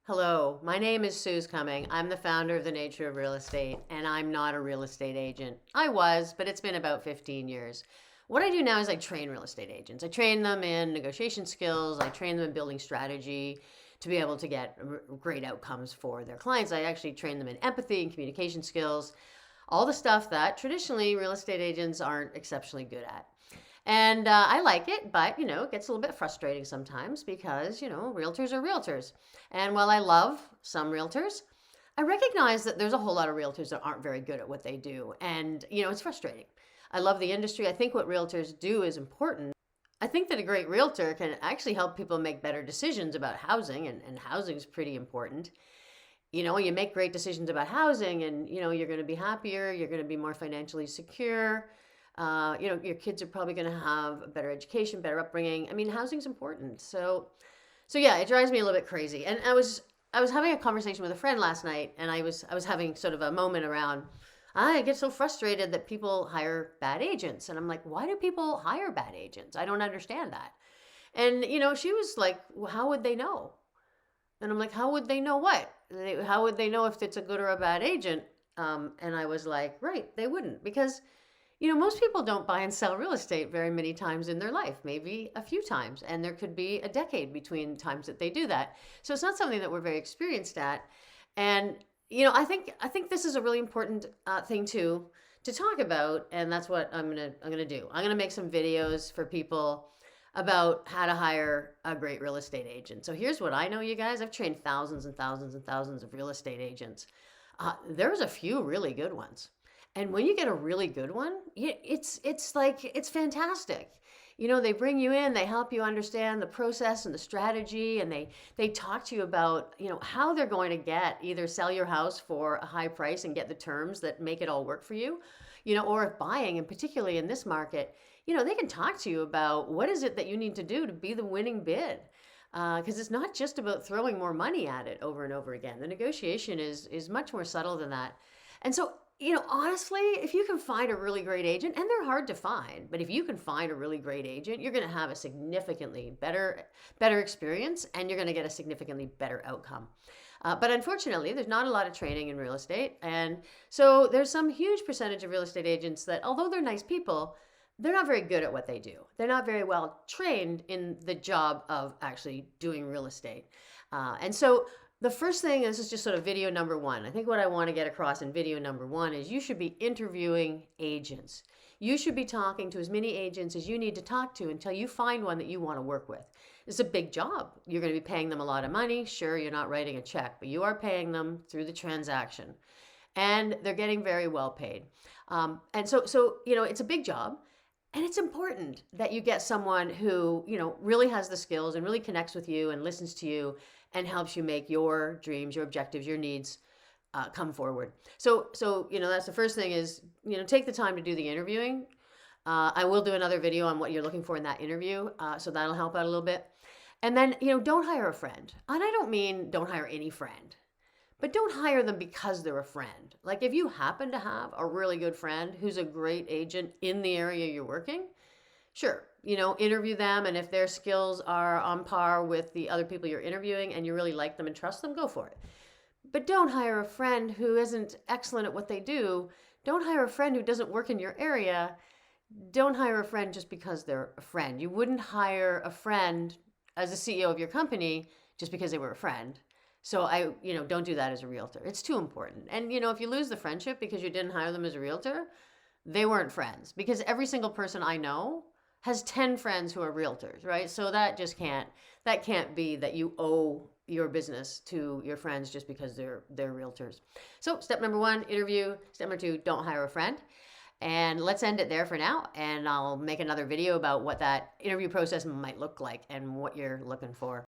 Hello, my name is Suze Cumming. I'm the founder of The Nature of Real Estate, and I'm not a real estate agent. I was, but it's been about 15 years. What I do now is I train real estate agents. I train them in negotiation skills, I train them in building strategy to be able to get great outcomes for their clients. I actually train them in empathy and communication skills, all the stuff that traditionally real estate agents aren't exceptionally good at. And I like it, but it gets a little bit frustrating sometimes because realtors are realtors. And while I love some realtors, I recognize that there's a whole lot of realtors that aren't very good at what they do. And it's frustrating. I love the industry. I think what realtors do is important. I think that a great realtor can actually help people make better decisions about housing, and housing is pretty important. You make great decisions about housing, and you're going to be happier, you're going to be more financially secure. Your kids are probably going to have a better education, better upbringing. I mean, housing's important. So yeah, it drives me a little bit crazy. And I was having a conversation with a friend last night, and I was having sort of a moment around. I get so frustrated that people hire bad agents, and I'm like, why do people hire bad agents? I don't understand that. And she was like, well, how would they know? And I'm like, how would they know what? How would they know if it's a good or a bad agent? And I was like, right, they wouldn't, because most people don't buy and sell real estate very many times in their life, maybe a few times, and there could be a decade between times that they do that. So it's not something that we're very experienced at. And I think this is a really important thing to talk about, and that's what I'm gonna do. I'm gonna make some videos for people about how to hire a great real estate agent. So here's what I know, you guys. I've trained thousands and thousands and thousands of real estate agents. There's a few really good ones. And when you get a really good one, it's like it's fantastic. They bring you in, they help you understand the process and the strategy, and they talk to you about, how they're going to get either sell your house for a high price and get the terms that make it all work for you, or if buying, and particularly in this market, they can talk to you about what is it that you need to do to be the winning bid. Because it's not just about throwing more money at it over and over again. The negotiation is much more subtle than that. And so, honestly, if you can find a really great agent, and they're hard to find, but if you can find a really great agent, you're going to have a significantly better experience, and you're going to get a significantly better outcome. But unfortunately, there's not a lot of training in real estate. And so there's some huge percentage of real estate agents that, although they're nice people, they're not very good at what they do. They're not very well trained in the job of actually doing real estate. And so the first thing, this is just sort of video number one. I think what I want to get across in video number one is you should be interviewing agents. You should be talking to as many agents as you need to talk to until you find one that you want to work with. It's a big job. You're going to be paying them a lot of money. Sure, you're not writing a check, but you are paying them through the transaction. And they're getting very well paid. And so it's a big job. And it's important that you get someone who, really has the skills and really connects with you and listens to you and helps you make your dreams, your objectives, your needs come forward. So that's the first thing is, take the time to do the interviewing. I will do another video on what you're looking for in that interview, so that'll help out a little bit. And then, don't hire a friend. And I don't mean don't hire any friend. But don't hire them because they're a friend. Like if you happen to have a really good friend who's a great agent in the area you're working, sure, interview them. And if their skills are on par with the other people you're interviewing and you really like them and trust them, go for it. But don't hire a friend who isn't excellent at what they do. Don't hire a friend who doesn't work in your area. Don't hire a friend just because they're a friend. You wouldn't hire a friend as a CEO of your company just because they were a friend. So don't do that as a realtor. It's too important. And, if you lose the friendship because you didn't hire them as a realtor, they weren't friends. Because every single person I know has 10 friends who are realtors, right? So that can't be that you owe your business to your friends just because they're realtors. So step number one, interview. Step number two, don't hire a friend. And let's end it there for now. And I'll make another video about what that interview process might look like and what you're looking for.